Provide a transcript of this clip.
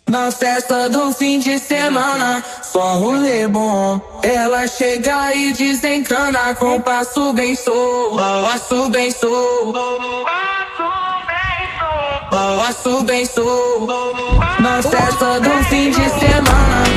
Na festa do fim de semana, só rolê bom. Ela chega e desencana com passo bem solto, passo bem solto, passo bem solto. Na festa do fim de semana.